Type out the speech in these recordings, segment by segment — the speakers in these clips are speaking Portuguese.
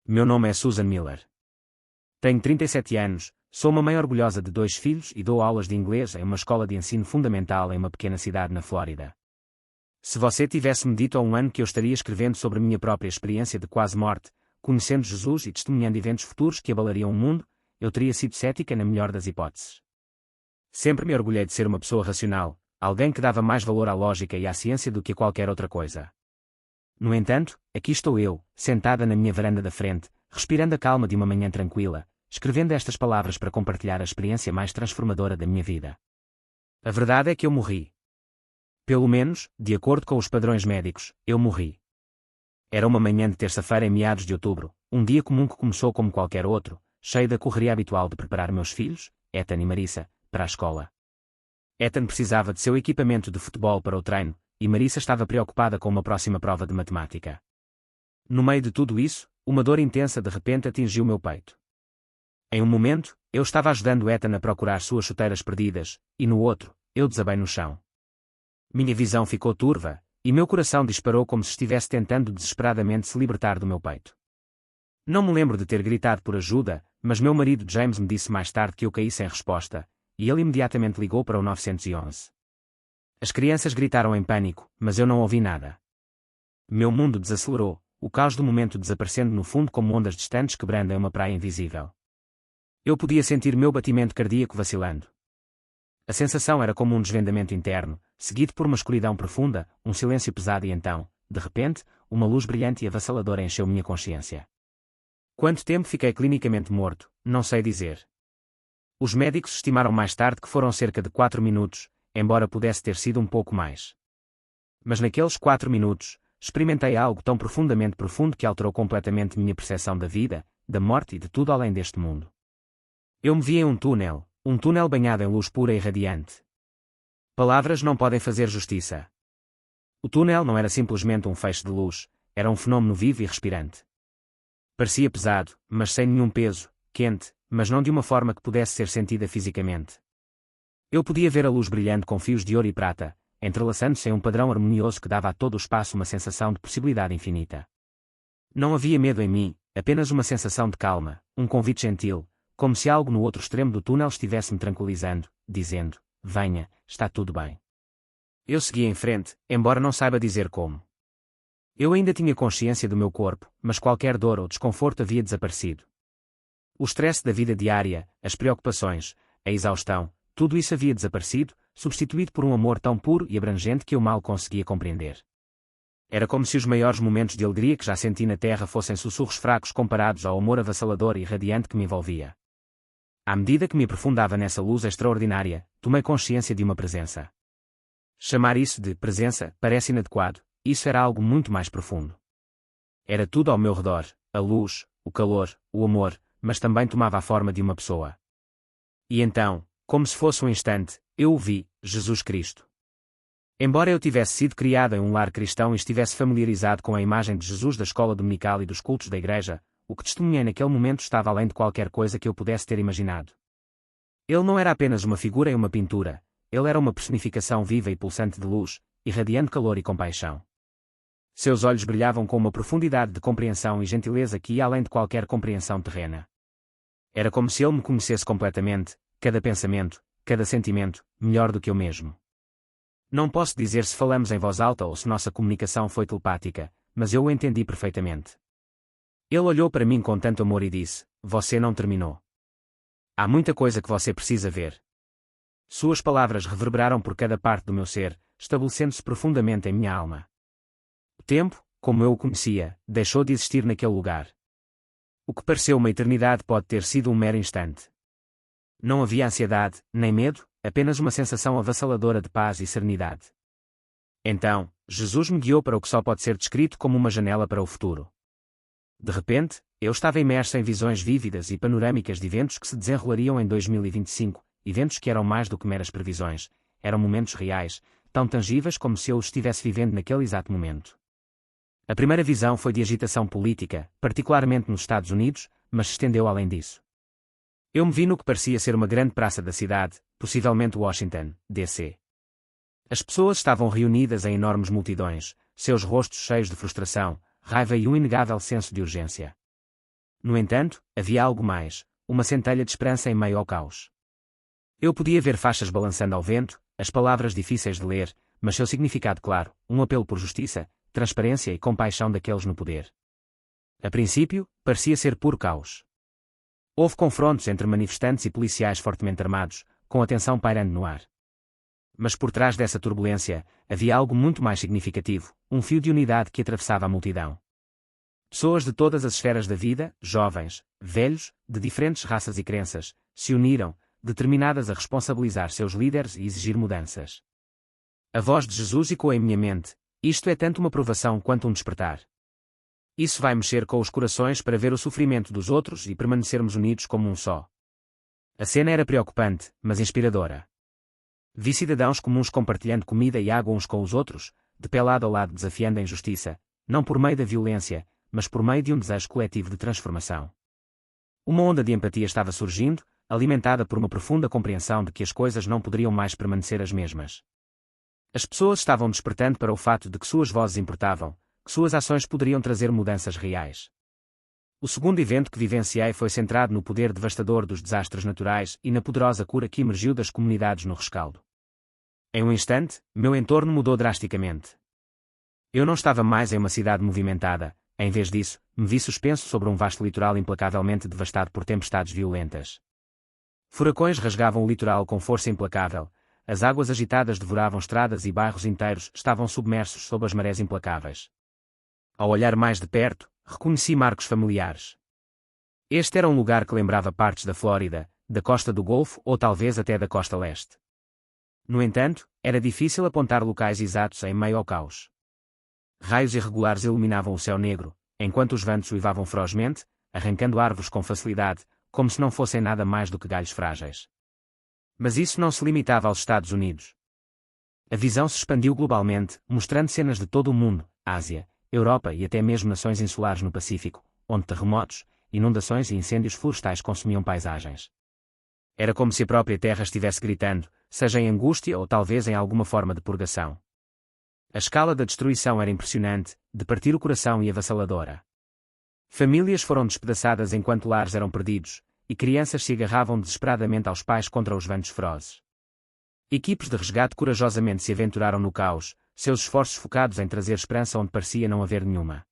Meu nome é Susan Miller. Tenho 37 anos, sou uma mãe orgulhosa de 2 filhos e dou aulas de inglês em uma escola de ensino fundamental em uma pequena cidade na Flórida. Se você tivesse-me dito há um ano que eu estaria escrevendo sobre a minha própria experiência de quase morte, conhecendo Jesus e testemunhando eventos futuros que abalariam o mundo, eu teria sido cética na melhor das hipóteses. Sempre me orgulhei de ser uma pessoa racional, alguém que dava mais valor à lógica e à ciência do que a qualquer outra coisa. No entanto, aqui estou eu, sentada na minha varanda da frente, respirando a calma de uma manhã tranquila, escrevendo estas palavras para compartilhar a experiência mais transformadora da minha vida. A verdade é que eu morri. Pelo menos, de acordo com os padrões médicos, eu morri. Era uma manhã de terça-feira em meados de outubro, um dia comum que começou como qualquer outro, cheio da correria habitual de preparar meus filhos, Ethan e Marissa, para a escola. Ethan precisava de seu equipamento de futebol para o treino, e Marissa estava preocupada com uma próxima prova de matemática. No meio de tudo isso, uma dor intensa de repente atingiu meu peito. Em um momento, eu estava ajudando Ethan a procurar suas chuteiras perdidas, e no outro, eu desabei no chão. Minha visão ficou turva, e meu coração disparou como se estivesse tentando desesperadamente se libertar do meu peito. Não me lembro de ter gritado por ajuda, mas meu marido James me disse mais tarde que eu caí sem resposta, e ele imediatamente ligou para o 911. As crianças gritaram em pânico, mas eu não ouvi nada. Meu mundo desacelerou, o caos do momento desaparecendo no fundo como ondas distantes quebrando em uma praia invisível. Eu podia sentir meu batimento cardíaco vacilando. A sensação era como um desvendamento interno, seguido por uma escuridão profunda, um silêncio pesado e então, de repente, uma luz brilhante e avassaladora encheu minha consciência. Quanto tempo fiquei clinicamente morto, não sei dizer. Os médicos estimaram mais tarde que foram cerca de 4 minutos, embora pudesse ter sido um pouco mais. Mas naqueles 4 minutos, experimentei algo tão profundamente profundo que alterou completamente minha percepção da vida, da morte e de tudo além deste mundo. Eu me vi em um túnel banhado em luz pura e radiante. Palavras não podem fazer justiça. O túnel não era simplesmente um feixe de luz, era um fenómeno vivo e respirante. Parecia pesado, mas sem nenhum peso, quente, mas não de uma forma que pudesse ser sentida fisicamente. Eu podia ver a luz brilhando com fios de ouro e prata, entrelaçando-se em um padrão harmonioso que dava a todo o espaço uma sensação de possibilidade infinita. Não havia medo em mim, apenas uma sensação de calma, um convite gentil, como se algo no outro extremo do túnel estivesse me tranquilizando, dizendo: venha, está tudo bem. Eu seguia em frente, embora não saiba dizer como. Eu ainda tinha consciência do meu corpo, mas qualquer dor ou desconforto havia desaparecido. O estresse da vida diária, as preocupações, a exaustão, tudo isso havia desaparecido, substituído por um amor tão puro e abrangente que eu mal conseguia compreender. Era como se os maiores momentos de alegria que já senti na Terra fossem sussurros fracos comparados ao amor avassalador e radiante que me envolvia. À medida que me aprofundava nessa luz extraordinária, tomei consciência de uma presença. Chamar isso de presença parece inadequado, isso era algo muito mais profundo. Era tudo ao meu redor, a luz, o calor, o amor, mas também tomava a forma de uma pessoa. E então, como se fosse um instante, eu o vi, Jesus Cristo. Embora eu tivesse sido criado em um lar cristão e estivesse familiarizado com a imagem de Jesus da escola dominical e dos cultos da igreja, o que testemunhei naquele momento estava além de qualquer coisa que eu pudesse ter imaginado. Ele não era apenas uma figura em uma pintura, ele era uma personificação viva e pulsante de luz, irradiando calor e compaixão. Seus olhos brilhavam com uma profundidade de compreensão e gentileza que ia além de qualquer compreensão terrena. Era como se ele me conhecesse completamente, cada pensamento, cada sentimento, melhor do que eu mesmo. Não posso dizer se falamos em voz alta ou se nossa comunicação foi telepática, mas eu o entendi perfeitamente. Ele olhou para mim com tanto amor e disse: você não terminou. Há muita coisa que você precisa ver. Suas palavras reverberaram por cada parte do meu ser, estabelecendo-se profundamente em minha alma. O tempo, como eu o conhecia, deixou de existir naquele lugar. O que pareceu uma eternidade pode ter sido um mero instante. Não havia ansiedade, nem medo, apenas uma sensação avassaladora de paz e serenidade. Então, Jesus me guiou para o que só pode ser descrito como uma janela para o futuro. De repente, eu estava imerso em visões vívidas e panorâmicas de eventos que se desenrolariam em 2025, eventos que eram mais do que meras previsões, eram momentos reais, tão tangíveis como se eu os estivesse vivendo naquele exato momento. A primeira visão foi de agitação política, particularmente nos Estados Unidos, mas se estendeu além disso. Eu me vi no que parecia ser uma grande praça da cidade, possivelmente Washington, D.C. As pessoas estavam reunidas em enormes multidões, seus rostos cheios de frustração, raiva e um inegável senso de urgência. No entanto, havia algo mais, uma centelha de esperança em meio ao caos. Eu podia ver faixas balançando ao vento, as palavras difíceis de ler, mas seu significado claro, um apelo por justiça, transparência e compaixão daqueles no poder. A princípio, parecia ser puro caos. Houve confrontos entre manifestantes e policiais fortemente armados, com a tensão pairando no ar. Mas por trás dessa turbulência, havia algo muito mais significativo, um fio de unidade que atravessava a multidão. Pessoas de todas as esferas da vida, jovens, velhos, de diferentes raças e crenças, se uniram, determinadas a responsabilizar seus líderes e exigir mudanças. A voz de Jesus ecoou em minha mente: isto é tanto uma provação quanto um despertar. Isso vai mexer com os corações para ver o sofrimento dos outros e permanecermos unidos como um só. A cena era preocupante, mas inspiradora. Vi cidadãos comuns compartilhando comida e água uns com os outros, de pé lado a lado desafiando a injustiça, não por meio da violência, mas por meio de um desejo coletivo de transformação. Uma onda de empatia estava surgindo, alimentada por uma profunda compreensão de que as coisas não poderiam mais permanecer as mesmas. As pessoas estavam despertando para o fato de que suas vozes importavam, que suas ações poderiam trazer mudanças reais. O segundo evento que vivenciei foi centrado no poder devastador dos desastres naturais e na poderosa cura que emergiu das comunidades no rescaldo. Em um instante, meu entorno mudou drasticamente. Eu não estava mais em uma cidade movimentada, em vez disso, me vi suspenso sobre um vasto litoral implacavelmente devastado por tempestades violentas. Furacões rasgavam o litoral com força implacável, as águas agitadas devoravam estradas e bairros inteiros estavam submersos sob as marés implacáveis. Ao olhar mais de perto, reconheci marcos familiares. Este era um lugar que lembrava partes da Flórida, da costa do Golfo ou talvez até da costa leste. No entanto, era difícil apontar locais exatos em meio ao caos. Raios irregulares iluminavam o céu negro, enquanto os ventos uivavam ferozmente, arrancando árvores com facilidade, como se não fossem nada mais do que galhos frágeis. Mas isso não se limitava aos Estados Unidos. A visão se expandiu globalmente, mostrando cenas de todo o mundo, Ásia, Europa e até mesmo nações insulares no Pacífico, onde terremotos, inundações e incêndios florestais consumiam paisagens. Era como se a própria terra estivesse gritando, seja em angústia ou talvez em alguma forma de purgação. A escala da destruição era impressionante, de partir o coração e avassaladora. Famílias foram despedaçadas enquanto lares eram perdidos, e crianças se agarravam desesperadamente aos pais contra os ventos ferozes. Equipes de resgate corajosamente se aventuraram no caos, seus esforços focados em trazer esperança onde parecia não haver nenhuma.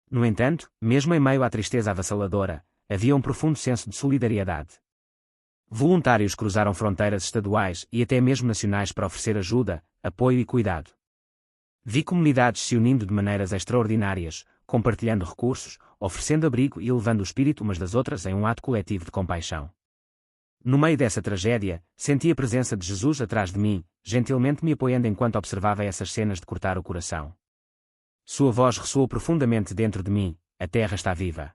No entanto, mesmo em meio à tristeza avassaladora, havia um profundo senso de solidariedade. Voluntários cruzaram fronteiras estaduais e até mesmo nacionais para oferecer ajuda, apoio e cuidado. Vi comunidades se unindo de maneiras extraordinárias, compartilhando recursos, oferecendo abrigo e elevando o espírito umas das outras em um ato coletivo de compaixão. No meio dessa tragédia, senti a presença de Jesus atrás de mim, gentilmente me apoiando enquanto observava essas cenas de cortar o coração. Sua voz ressoou profundamente dentro de mim: a terra está viva.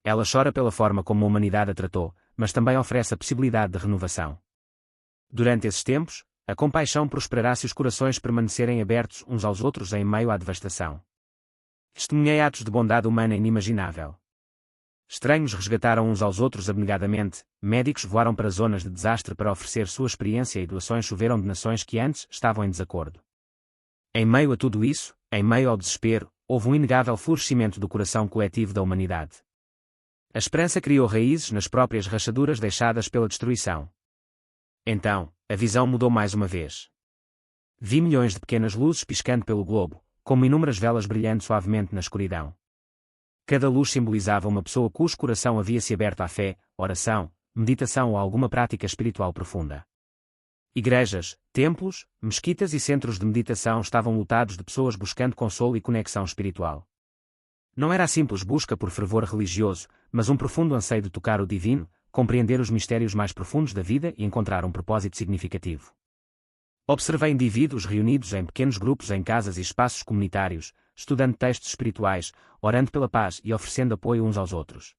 Ela chora pela forma como a humanidade a tratou, mas também oferece a possibilidade de renovação. Durante esses tempos, a compaixão prosperará se os corações permanecerem abertos uns aos outros em meio à devastação. Testemunhei atos de bondade humana inimaginável. Estranhos resgataram uns aos outros abnegadamente, médicos voaram para zonas de desastre para oferecer sua experiência e doações choveram de nações que antes estavam em desacordo. Em meio a tudo isso, em meio ao desespero, houve um inegável florescimento do coração coletivo da humanidade. A esperança criou raízes nas próprias rachaduras deixadas pela destruição. Então, a visão mudou mais uma vez. Vi milhões de pequenas luzes piscando pelo globo, como inúmeras velas brilhando suavemente na escuridão. Cada luz simbolizava uma pessoa cujo coração havia se aberto à fé, oração, meditação ou alguma prática espiritual profunda. Igrejas, templos, mesquitas e centros de meditação estavam lotados de pessoas buscando consolo e conexão espiritual. Não era a simples busca por fervor religioso, mas um profundo anseio de tocar o divino, compreender os mistérios mais profundos da vida e encontrar um propósito significativo. Observei indivíduos reunidos em pequenos grupos em casas e espaços comunitários, estudando textos espirituais, orando pela paz e oferecendo apoio uns aos outros.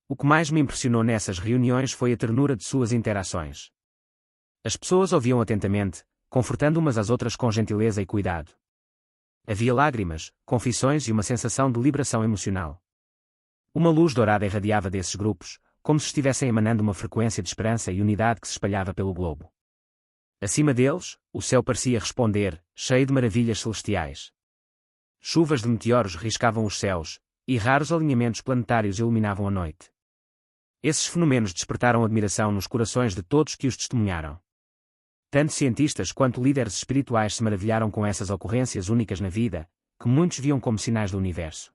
O que mais me impressionou nessas reuniões foi a ternura de suas interações. As pessoas ouviam atentamente, confortando umas às outras com gentileza e cuidado. Havia lágrimas, confissões e uma sensação de liberação emocional. Uma luz dourada irradiava desses grupos, como se estivessem emanando uma frequência de esperança e unidade que se espalhava pelo globo. Acima deles, o céu parecia responder, cheio de maravilhas celestiais. Chuvas de meteoros riscavam os céus, e raros alinhamentos planetários iluminavam a noite. Esses fenômenos despertaram admiração nos corações de todos que os testemunharam. Tanto cientistas quanto líderes espirituais se maravilharam com essas ocorrências únicas na vida, que muitos viam como sinais do universo.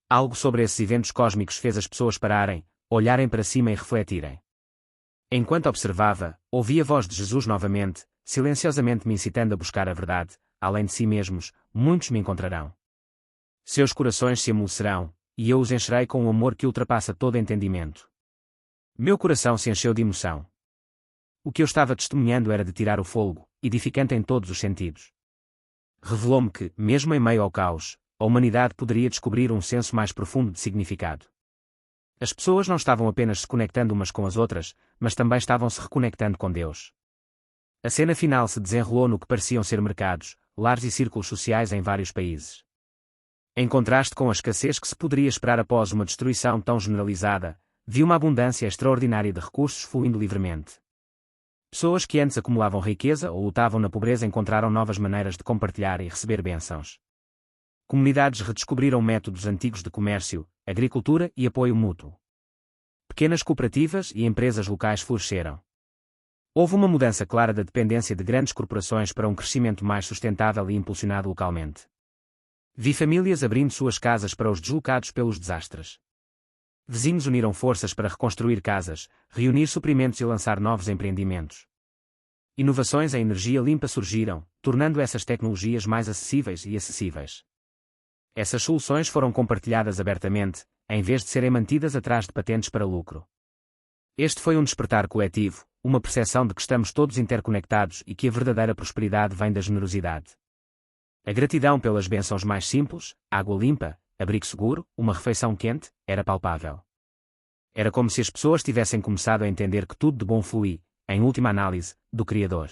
Algo sobre esses eventos cósmicos fez as pessoas pararem, olharem para cima e refletirem. Enquanto observava, ouvi a voz de Jesus novamente, silenciosamente me incitando a buscar a verdade. Além de si mesmos, muitos me encontrarão. Seus corações se amolecerão, e eu os encherei com um amor que ultrapassa todo entendimento. Meu coração se encheu de emoção. O que eu estava testemunhando era de tirar o fôlego, edificante em todos os sentidos. Revelou-me que, mesmo em meio ao caos, a humanidade poderia descobrir um senso mais profundo de significado. As pessoas não estavam apenas se conectando umas com as outras, mas também estavam se reconectando com Deus. A cena final se desenrolou no que pareciam ser mercados, lares e círculos sociais em vários países. Em contraste com a escassez que se poderia esperar após uma destruição tão generalizada, vi uma abundância extraordinária de recursos fluindo livremente. Pessoas que antes acumulavam riqueza ou lutavam na pobreza encontraram novas maneiras de compartilhar e receber bênçãos. Comunidades redescobriram métodos antigos de comércio, agricultura e apoio mútuo. Pequenas cooperativas e empresas locais floresceram. Houve uma mudança clara da dependência de grandes corporações para um crescimento mais sustentável e impulsionado localmente. Vi famílias abrindo suas casas para os deslocados pelos desastres. Vizinhos uniram forças para reconstruir casas, reunir suprimentos e lançar novos empreendimentos. Inovações em energia limpa surgiram, tornando essas tecnologias mais acessíveis e acessíveis. Essas soluções foram compartilhadas abertamente, em vez de serem mantidas atrás de patentes para lucro. Este foi um despertar coletivo, uma percepção de que estamos todos interconectados e que a verdadeira prosperidade vem da generosidade. A gratidão pelas bênçãos mais simples, água limpa, abrigo seguro, uma refeição quente, era palpável. Era como se as pessoas tivessem começado a entender que tudo de bom flui, em última análise, do Criador.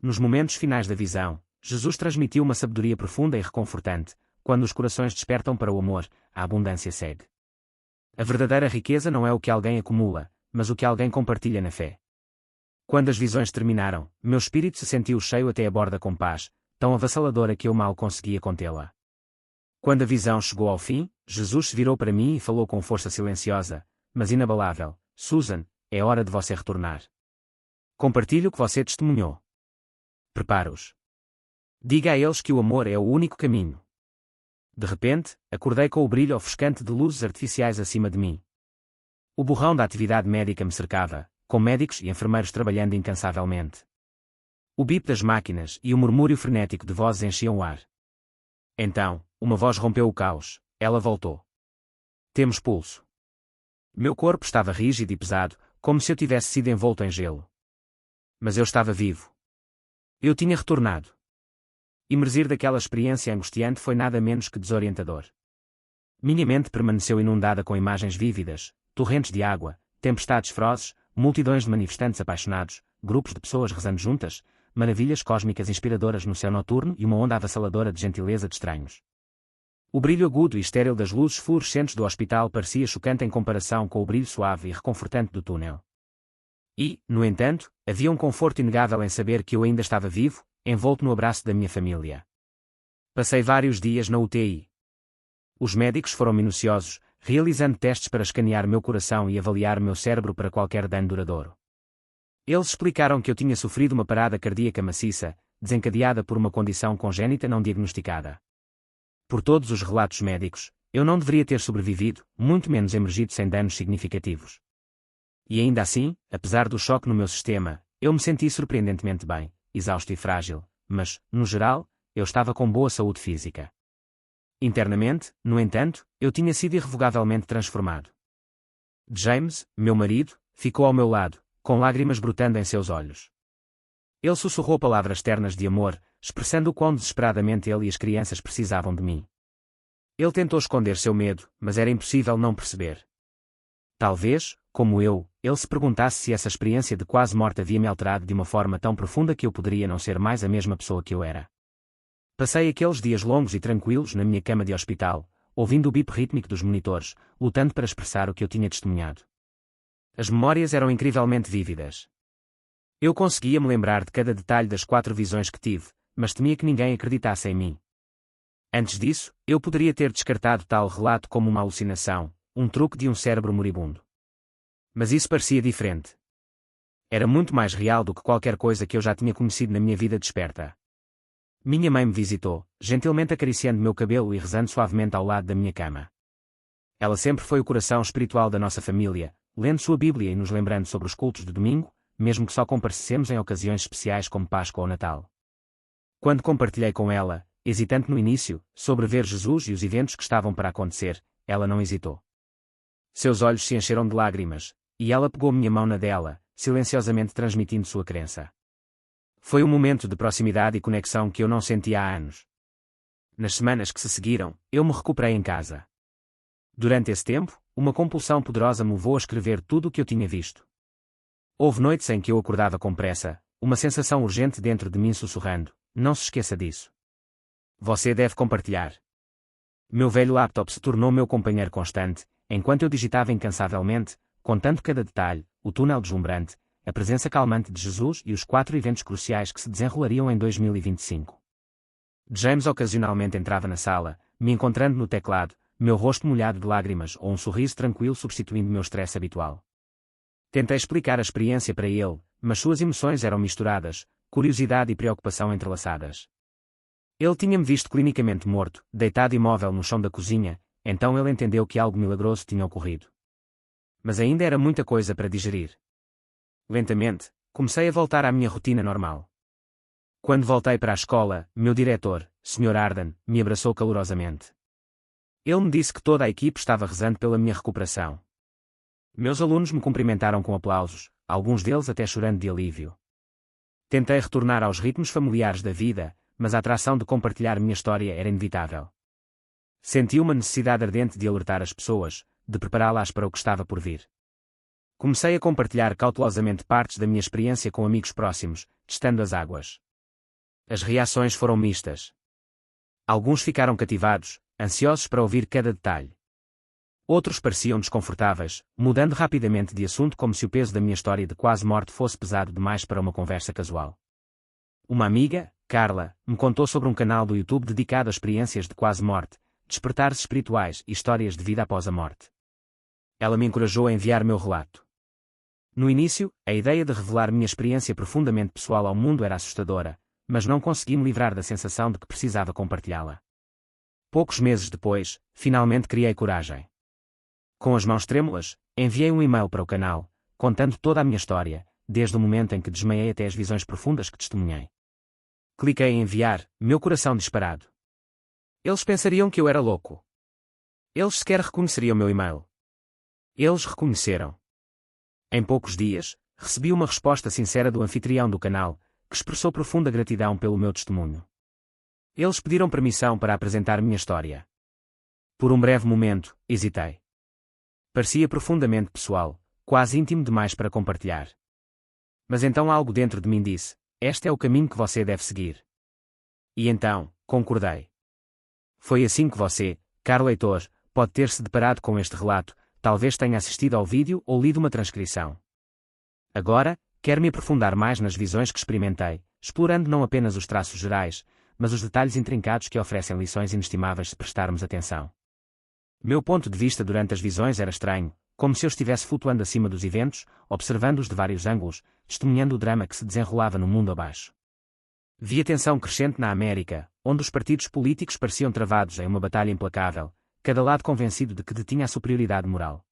Nos momentos finais da visão, Jesus transmitiu uma sabedoria profunda e reconfortante. Quando os corações despertam para o amor, a abundância segue. A verdadeira riqueza não é o que alguém acumula, mas o que alguém compartilha na fé. Quando as visões terminaram, meu espírito se sentiu cheio até a borda com paz, tão avassaladora que eu mal conseguia contê-la. Quando a visão chegou ao fim, Jesus se virou para mim e falou com força silenciosa, mas inabalável: Susan, é hora de você retornar. Compartilhe o que você testemunhou. Prepara-os. Diga a eles que o amor é o único caminho. De repente, acordei com o brilho ofuscante de luzes artificiais acima de mim. O borrão da atividade médica me cercava, com médicos e enfermeiros trabalhando incansavelmente. O bip das máquinas e o murmúrio frenético de vozes enchiam o ar. Então, uma voz rompeu o caos. Ela voltou. Temos pulso. Meu corpo estava rígido e pesado, como se eu tivesse sido envolto em gelo. Mas eu estava vivo. Eu tinha retornado. Emergir daquela experiência angustiante foi nada menos que desorientador. Minha mente permaneceu inundada com imagens vívidas, torrentes de água, tempestades ferozes, multidões de manifestantes apaixonados, grupos de pessoas rezando juntas, maravilhas cósmicas inspiradoras no céu noturno e uma onda avassaladora de gentileza de estranhos. O brilho agudo e estéril das luzes fluorescentes do hospital parecia chocante em comparação com o brilho suave e reconfortante do túnel. E, no entanto, havia um conforto inegável em saber que eu ainda estava vivo, envolto no abraço da minha família. Passei vários dias na UTI. Os médicos foram minuciosos, realizando testes para escanear meu coração e avaliar meu cérebro para qualquer dano duradouro. Eles explicaram que eu tinha sofrido uma parada cardíaca maciça, desencadeada por uma condição congénita não diagnosticada. Por todos os relatos médicos, eu não deveria ter sobrevivido, muito menos emergido sem danos significativos. E ainda assim, apesar do choque no meu sistema, eu me senti surpreendentemente bem, exausto e frágil, mas, no geral, eu estava com boa saúde física. Internamente, no entanto, eu tinha sido irrevogavelmente transformado. James, meu marido, ficou ao meu lado, com lágrimas brotando em seus olhos. Ele sussurrou palavras ternas de amor, expressando o quão desesperadamente ele e as crianças precisavam de mim. Ele tentou esconder seu medo, mas era impossível não perceber. Talvez, como eu, ele se perguntasse se essa experiência de quase morte havia me alterado de uma forma tão profunda que eu poderia não ser mais a mesma pessoa que eu era. Passei aqueles dias longos e tranquilos na minha cama de hospital, ouvindo o bip rítmico dos monitores, lutando para expressar o que eu tinha testemunhado. As memórias eram incrivelmente vívidas. Eu conseguia me lembrar de cada detalhe das 4 visões que tive, mas temia que ninguém acreditasse em mim. Antes disso, eu poderia ter descartado tal relato como uma alucinação, um truque de um cérebro moribundo. Mas isso parecia diferente. Era muito mais real do que qualquer coisa que eu já tinha conhecido na minha vida desperta. Minha mãe me visitou, gentilmente acariciando meu cabelo e rezando suavemente ao lado da minha cama. Ela sempre foi o coração espiritual da nossa família, lendo sua Bíblia e nos lembrando sobre os cultos de domingo, mesmo que só comparecessemos em ocasiões especiais como Páscoa ou Natal. Quando compartilhei com ela, hesitante no início, sobre ver Jesus e os eventos que estavam para acontecer, ela não hesitou. Seus olhos se encheram de lágrimas, e ela pegou minha mão na dela, silenciosamente transmitindo sua crença. Foi um momento de proximidade e conexão que eu não sentia há anos. Nas semanas que se seguiram, eu me recuperei em casa. Durante esse tempo, uma compulsão poderosa me levou a escrever tudo o que eu tinha visto. Houve noites em que eu acordava com pressa, uma sensação urgente dentro de mim sussurrando: não se esqueça disso. Você deve compartilhar. Meu velho laptop se tornou meu companheiro constante, enquanto eu digitava incansavelmente, contando cada detalhe, o túnel deslumbrante, a presença calmante de Jesus e os 4 eventos cruciais que se desenrolariam em 2025. James ocasionalmente entrava na sala, me encontrando no teclado, meu rosto molhado de lágrimas ou um sorriso tranquilo substituindo meu stress habitual. Tentei explicar a experiência para ele, mas suas emoções eram misturadas, curiosidade e preocupação entrelaçadas. Ele tinha-me visto clinicamente morto, deitado imóvel no chão da cozinha, então ele entendeu que algo milagroso tinha ocorrido. Mas ainda era muita coisa para digerir. Lentamente, comecei a voltar à minha rotina normal. Quando voltei para a escola, meu diretor, Sr. Arden, me abraçou calorosamente. Ele me disse que toda a equipe estava rezando pela minha recuperação. Meus alunos me cumprimentaram com aplausos, alguns deles até chorando de alívio. Tentei retornar aos ritmos familiares da vida, mas a atração de compartilhar minha história era inevitável. Senti uma necessidade ardente de alertar as pessoas, de prepará-las para o que estava por vir. Comecei a compartilhar cautelosamente partes da minha experiência com amigos próximos, testando as águas. As reações foram mistas. Alguns ficaram cativados, ansiosos para ouvir cada detalhe. Outros pareciam desconfortáveis, mudando rapidamente de assunto como se o peso da minha história de quase morte fosse pesado demais para uma conversa casual. Uma amiga, Carla, me contou sobre um canal do YouTube dedicado a experiências de quase morte, despertares espirituais e histórias de vida após a morte. Ela me encorajou a enviar meu relato. No início, a ideia de revelar minha experiência profundamente pessoal ao mundo era assustadora, mas não consegui me livrar da sensação de que precisava compartilhá-la. Poucos meses depois, finalmente criei coragem. Com as mãos trêmulas, enviei um e-mail para o canal, contando toda a minha história, desde o momento em que desmaiei até as visões profundas que testemunhei. Cliquei em enviar, meu coração disparado. Eles pensariam que eu era louco. Eles sequer reconheceriam meu e-mail. Eles reconheceram. Em poucos dias, recebi uma resposta sincera do anfitrião do canal, que expressou profunda gratidão pelo meu testemunho. Eles pediram permissão para apresentar minha história. Por um breve momento, hesitei. Parecia profundamente pessoal, quase íntimo demais para compartilhar. Mas então algo dentro de mim disse: este é o caminho que você deve seguir. E então, concordei. Foi assim que você, caro leitor, pode ter se deparado com este relato, talvez tenha assistido ao vídeo ou lido uma transcrição. Agora, quero me aprofundar mais nas visões que experimentei, explorando não apenas os traços gerais, mas os detalhes intrincados que oferecem lições inestimáveis se prestarmos atenção. Meu ponto de vista durante as visões era estranho, como se eu estivesse flutuando acima dos eventos, observando-os de vários ângulos, testemunhando o drama que se desenrolava no mundo abaixo. Vi a tensão crescente na América, onde os partidos políticos pareciam travados em uma batalha implacável, cada lado convencido de que detinha a superioridade moral.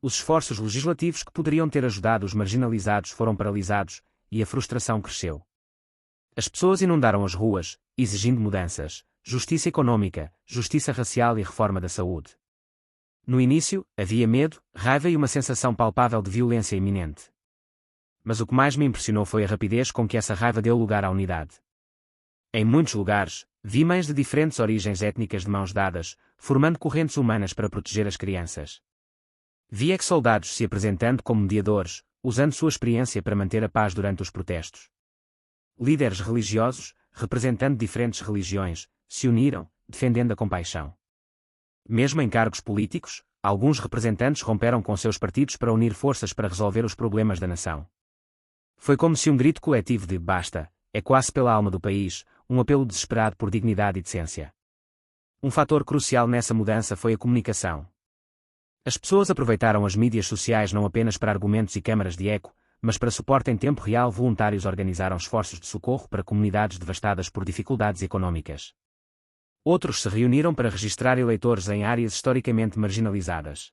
Os esforços legislativos que poderiam ter ajudado os marginalizados foram paralisados, e a frustração cresceu. As pessoas inundaram as ruas, exigindo mudanças, justiça econômica, justiça racial e reforma da saúde. No início, havia medo, raiva e uma sensação palpável de violência iminente. Mas o que mais me impressionou foi a rapidez com que essa raiva deu lugar à unidade. Em muitos lugares, vi mães de diferentes origens étnicas de mãos dadas, formando correntes humanas para proteger as crianças. Vi ex-soldados se apresentando como mediadores, usando sua experiência para manter a paz durante os protestos. Líderes religiosos, representando diferentes religiões, se uniram, defendendo a compaixão. Mesmo em cargos políticos, alguns representantes romperam com seus partidos para unir forças para resolver os problemas da nação. Foi como se um grito coletivo de "basta" ecoasse pela alma do país, um apelo desesperado por dignidade e decência. Um fator crucial nessa mudança foi a comunicação. As pessoas aproveitaram as mídias sociais não apenas para argumentos e câmaras de eco, mas para suporte em tempo real. Voluntários organizaram esforços de socorro para comunidades devastadas por dificuldades econômicas. Outros se reuniram para registrar eleitores em áreas historicamente marginalizadas.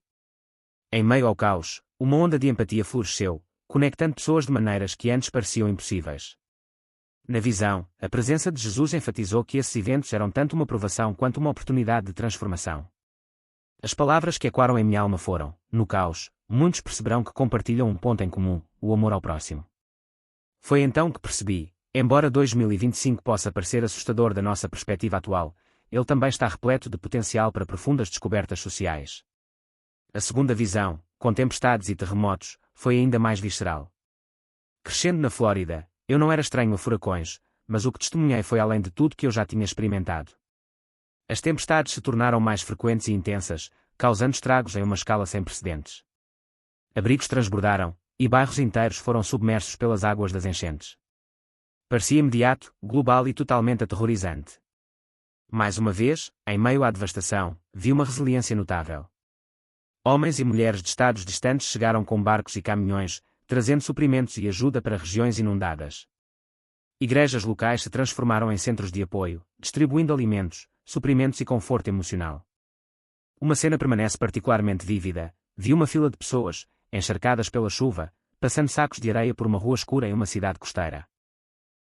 Em meio ao caos, uma onda de empatia floresceu, conectando pessoas de maneiras que antes pareciam impossíveis. Na visão, a presença de Jesus enfatizou que esses eventos eram tanto uma provação quanto uma oportunidade de transformação. As palavras que ecoaram em minha alma foram: no caos, muitos perceberão que compartilham um ponto em comum, o amor ao próximo. Foi então que percebi, embora 2025 possa parecer assustador da nossa perspectiva atual, ele também está repleto de potencial para profundas descobertas sociais. A segunda visão, com tempestades e terremotos, foi ainda mais visceral. Crescendo na Flórida, eu não era estranho a furacões, mas o que testemunhei foi além de tudo que eu já tinha experimentado. As tempestades se tornaram mais frequentes e intensas, causando estragos em uma escala sem precedentes. Abrigos transbordaram, e bairros inteiros foram submersos pelas águas das enchentes. Parecia imediato, global e totalmente aterrorizante. Mais uma vez, em meio à devastação, vi uma resiliência notável. Homens e mulheres de estados distantes chegaram com barcos e caminhões, trazendo suprimentos e ajuda para regiões inundadas. Igrejas locais se transformaram em centros de apoio, distribuindo alimentos, suprimentos e conforto emocional. Uma cena permanece particularmente vívida: vi uma fila de pessoas, encharcadas pela chuva, passando sacos de areia por uma rua escura em uma cidade costeira.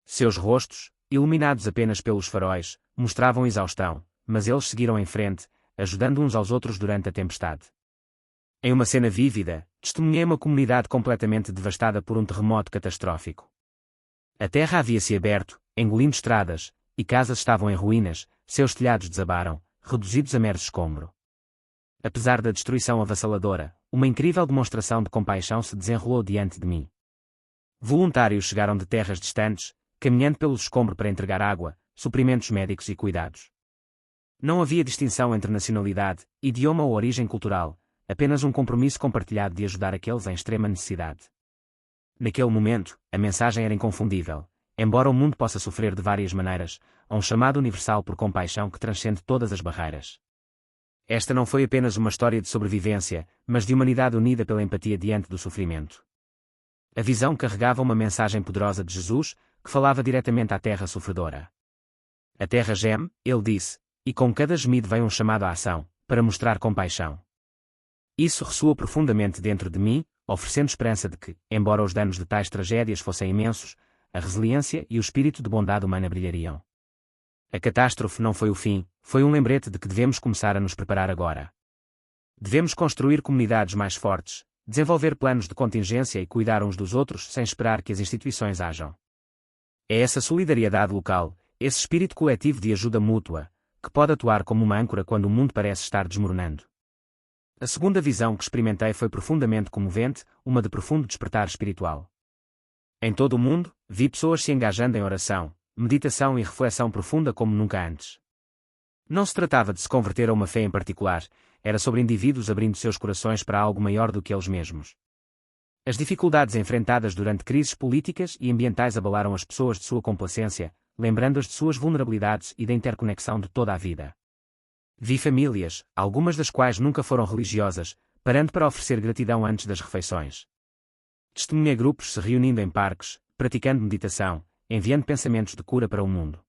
Seus rostos, iluminados apenas pelos faróis, mostravam exaustão, mas eles seguiram em frente, ajudando uns aos outros durante a tempestade. Em uma cena vívida, testemunhei uma comunidade completamente devastada por um terremoto catastrófico. A terra havia-se aberto, engolindo estradas, e casas estavam em ruínas, seus telhados desabaram, reduzidos a meros escombro. Apesar da destruição avassaladora, uma incrível demonstração de compaixão se desenrolou diante de mim. Voluntários chegaram de terras distantes, caminhando pelos escombros para entregar água, suprimentos médicos e cuidados. Não havia distinção entre nacionalidade, idioma ou origem cultural, apenas um compromisso compartilhado de ajudar aqueles em extrema necessidade. Naquele momento, a mensagem era inconfundível: embora o mundo possa sofrer de várias maneiras, há um chamado universal por compaixão que transcende todas as barreiras. Esta não foi apenas uma história de sobrevivência, mas de humanidade unida pela empatia diante do sofrimento. A visão carregava uma mensagem poderosa de Jesus, que falava diretamente à terra sofredora. A terra geme, ele disse, e com cada gemido vem um chamado à ação, para mostrar compaixão. Isso ressoou profundamente dentro de mim, oferecendo esperança de que, embora os danos de tais tragédias fossem imensos, a resiliência e o espírito de bondade humana brilhariam. A catástrofe não foi o fim, foi um lembrete de que devemos começar a nos preparar agora. Devemos construir comunidades mais fortes, desenvolver planos de contingência e cuidar uns dos outros sem esperar que as instituições ajam. É essa solidariedade local, esse espírito coletivo de ajuda mútua, que pode atuar como uma âncora quando o mundo parece estar desmoronando. A segunda visão que experimentei foi profundamente comovente, uma de profundo despertar espiritual. Em todo o mundo, vi pessoas se engajando em oração, meditação e reflexão profunda como nunca antes. Não se tratava de se converter a uma fé em particular, era sobre indivíduos abrindo seus corações para algo maior do que eles mesmos. As dificuldades enfrentadas durante crises políticas e ambientais abalaram as pessoas de sua complacência, lembrando-as de suas vulnerabilidades e da interconexão de toda a vida. Vi famílias, algumas das quais nunca foram religiosas, parando para oferecer gratidão antes das refeições. Testemunhei grupos se reunindo em parques, praticando meditação, enviando pensamentos de cura para o mundo.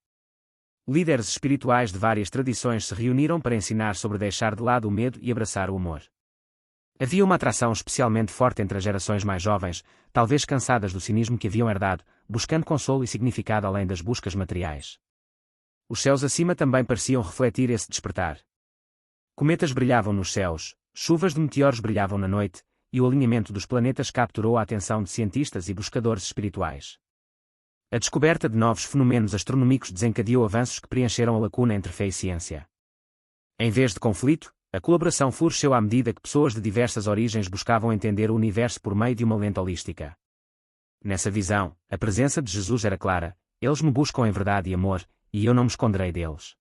Líderes espirituais de várias tradições se reuniram para ensinar sobre deixar de lado o medo e abraçar o amor. Havia uma atração especialmente forte entre as gerações mais jovens, talvez cansadas do cinismo que haviam herdado, buscando consolo e significado além das buscas materiais. Os céus acima também pareciam refletir esse despertar. Cometas brilhavam nos céus, chuvas de meteoros brilhavam na noite, e o alinhamento dos planetas capturou a atenção de cientistas e buscadores espirituais. A descoberta de novos fenômenos astronômicos desencadeou avanços que preencheram a lacuna entre fé e ciência. Em vez de conflito, a colaboração floresceu à medida que pessoas de diversas origens buscavam entender o universo por meio de uma lente holística. Nessa visão, a presença de Jesus era clara: eles me buscam em verdade e amor, e eu não me esconderei deles.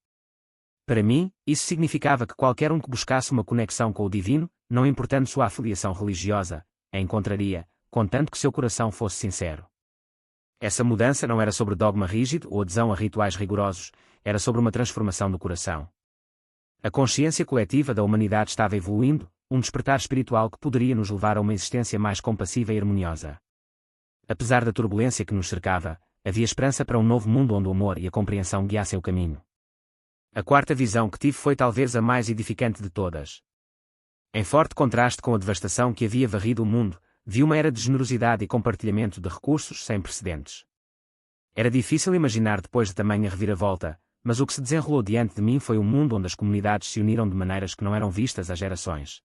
Para mim, isso significava que qualquer um que buscasse uma conexão com o divino, não importando sua afiliação religiosa, a encontraria, contanto que seu coração fosse sincero. Essa mudança não era sobre dogma rígido ou adesão a rituais rigorosos, era sobre uma transformação do coração. A consciência coletiva da humanidade estava evoluindo, um despertar espiritual que poderia nos levar a uma existência mais compassiva e harmoniosa. Apesar da turbulência que nos cercava, havia esperança para um novo mundo onde o amor e a compreensão guiassem o caminho. A quarta visão que tive foi talvez a mais edificante de todas. Em forte contraste com a devastação que havia varrido o mundo, vi uma era de generosidade e compartilhamento de recursos sem precedentes. Era difícil imaginar depois de tamanha reviravolta, mas o que se desenrolou diante de mim foi um mundo onde as comunidades se uniram de maneiras que não eram vistas há gerações.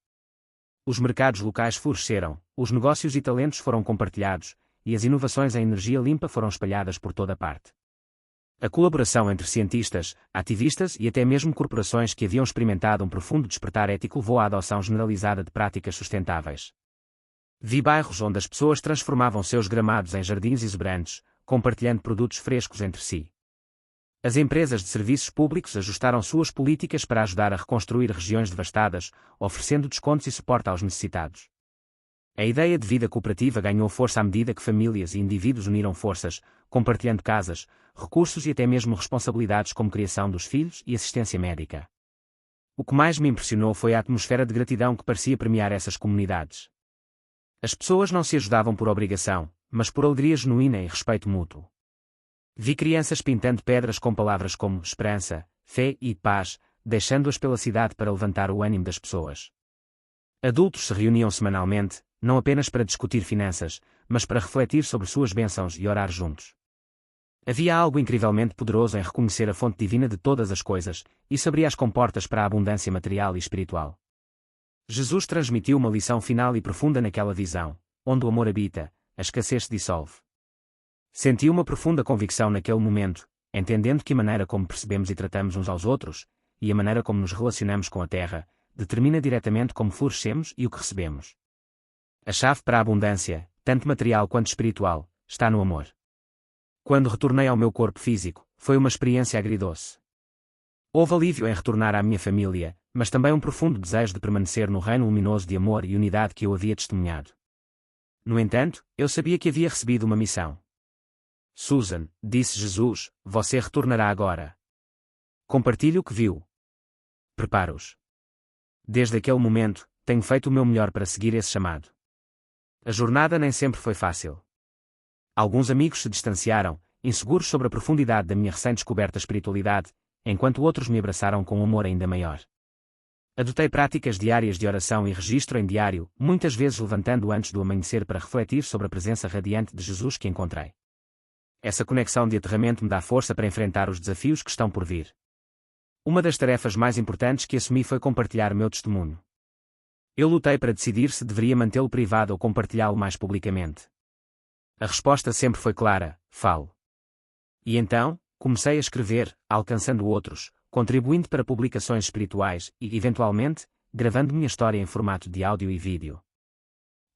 Os mercados locais floresceram, os negócios e talentos foram compartilhados, e as inovações em energia limpa foram espalhadas por toda parte. A colaboração entre cientistas, ativistas e até mesmo corporações que haviam experimentado um profundo despertar ético levou à adoção generalizada de práticas sustentáveis. Vi bairros onde as pessoas transformavam seus gramados em jardins exuberantes, compartilhando produtos frescos entre si. As empresas de serviços públicos ajustaram suas políticas para ajudar a reconstruir regiões devastadas, oferecendo descontos e suporte aos necessitados. A ideia de vida cooperativa ganhou força à medida que famílias e indivíduos uniram forças, compartilhando casas, recursos e até mesmo responsabilidades como criação dos filhos e assistência médica. O que mais me impressionou foi a atmosfera de gratidão que parecia premiar essas comunidades. As pessoas não se ajudavam por obrigação, mas por alegria genuína e respeito mútuo. Vi crianças pintando pedras com palavras como esperança, fé e paz, deixando-as pela cidade para levantar o ânimo das pessoas. Adultos se reuniam semanalmente, não apenas para discutir finanças, mas para refletir sobre suas bênçãos e orar juntos. Havia algo incrivelmente poderoso em reconhecer a fonte divina de todas as coisas, e isso abria as comportas para a abundância material e espiritual. Jesus transmitiu uma lição final e profunda naquela visão: onde o amor habita, a escassez se dissolve. Senti uma profunda convicção naquele momento, entendendo que a maneira como percebemos e tratamos uns aos outros, e a maneira como nos relacionamos com a Terra, determina diretamente como florescemos e o que recebemos. A chave para a abundância, tanto material quanto espiritual, está no amor. Quando retornei ao meu corpo físico, foi uma experiência agridoce. Houve alívio em retornar à minha família, mas também um profundo desejo de permanecer no reino luminoso de amor e unidade que eu havia testemunhado. No entanto, eu sabia que havia recebido uma missão. Susan, disse Jesus, você retornará agora. Compartilhe o que viu. Prepara-os. Desde aquele momento, tenho feito o meu melhor para seguir esse chamado. A jornada nem sempre foi fácil. Alguns amigos se distanciaram, inseguros sobre a profundidade da minha recém-descoberta espiritualidade, enquanto outros me abraçaram com um amor ainda maior. Adotei práticas diárias de oração e registro em diário, muitas vezes levantando antes do amanhecer para refletir sobre a presença radiante de Jesus que encontrei. Essa conexão de aterramento me dá força para enfrentar os desafios que estão por vir. Uma das tarefas mais importantes que assumi foi compartilhar o meu testemunho. Eu lutei para decidir se deveria mantê-lo privado ou compartilhá-lo mais publicamente. A resposta sempre foi clara: falo. E então, comecei a escrever, alcançando outros, contribuindo para publicações espirituais e, eventualmente, gravando minha história em formato de áudio e vídeo.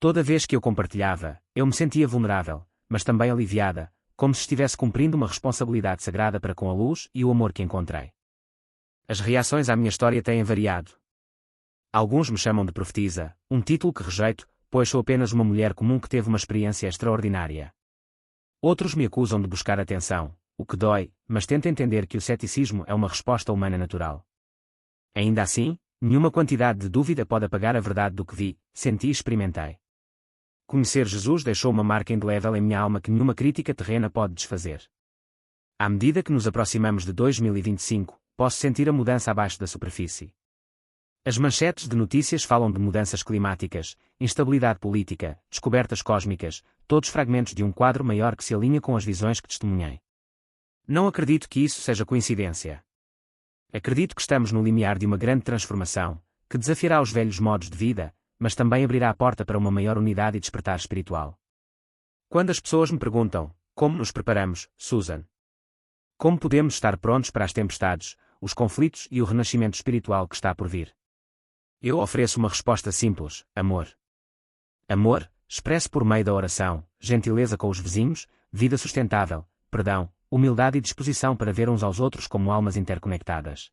Toda vez que eu compartilhava, eu me sentia vulnerável, mas também aliviada, como se estivesse cumprindo uma responsabilidade sagrada para com a luz e o amor que encontrei. As reações à minha história têm variado. Alguns me chamam de profetisa, um título que rejeito, pois sou apenas uma mulher comum que teve uma experiência extraordinária. Outros me acusam de buscar atenção, o que dói, mas tento entender que o ceticismo é uma resposta humana natural. Ainda assim, nenhuma quantidade de dúvida pode apagar a verdade do que vi, senti e experimentei. Conhecer Jesus deixou uma marca indelével em minha alma que nenhuma crítica terrena pode desfazer. À medida que nos aproximamos de 2025, posso sentir a mudança abaixo da superfície. As manchetes de notícias falam de mudanças climáticas, instabilidade política, descobertas cósmicas, todos fragmentos de um quadro maior que se alinha com as visões que testemunhei. Não acredito que isso seja coincidência. Acredito que estamos no limiar de uma grande transformação, que desafiará os velhos modos de vida, mas também abrirá a porta para uma maior unidade e despertar espiritual. Quando as pessoas me perguntam, como nos preparamos, Susan? Como podemos estar prontos para as tempestades, os conflitos e o renascimento espiritual que está por vir? Eu ofereço uma resposta simples: amor. Amor, expresso por meio da oração, gentileza com os vizinhos, vida sustentável, perdão, humildade e disposição para ver uns aos outros como almas interconectadas.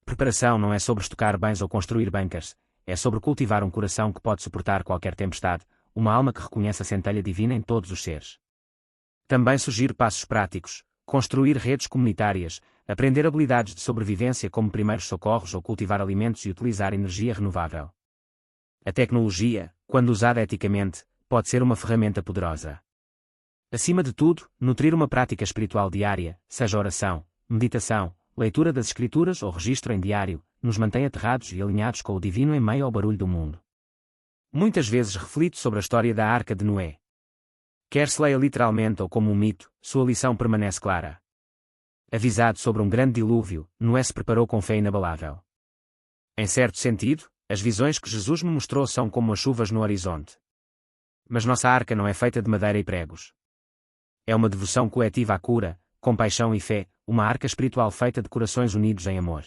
Preparação não é sobre estocar bens ou construir bunkers, é sobre cultivar um coração que pode suportar qualquer tempestade, uma alma que reconhece a centelha divina em todos os seres. Também sugiro passos práticos: construir redes comunitárias, aprender habilidades de sobrevivência como primeiros socorros ou cultivar alimentos e utilizar energia renovável. A tecnologia, quando usada eticamente, pode ser uma ferramenta poderosa. Acima de tudo, nutrir uma prática espiritual diária, seja oração, meditação, leitura das escrituras ou registro em diário, nos mantém aterrados e alinhados com o divino em meio ao barulho do mundo. Muitas vezes reflito sobre a história da Arca de Noé. Quer se leia literalmente ou como um mito, sua lição permanece clara. Avisado sobre um grande dilúvio, Noé se preparou com fé inabalável. Em certo sentido, as visões que Jesus me mostrou são como as chuvas no horizonte. Mas nossa arca não é feita de madeira e pregos. É uma devoção coletiva à cura, compaixão e fé, uma arca espiritual feita de corações unidos em amor.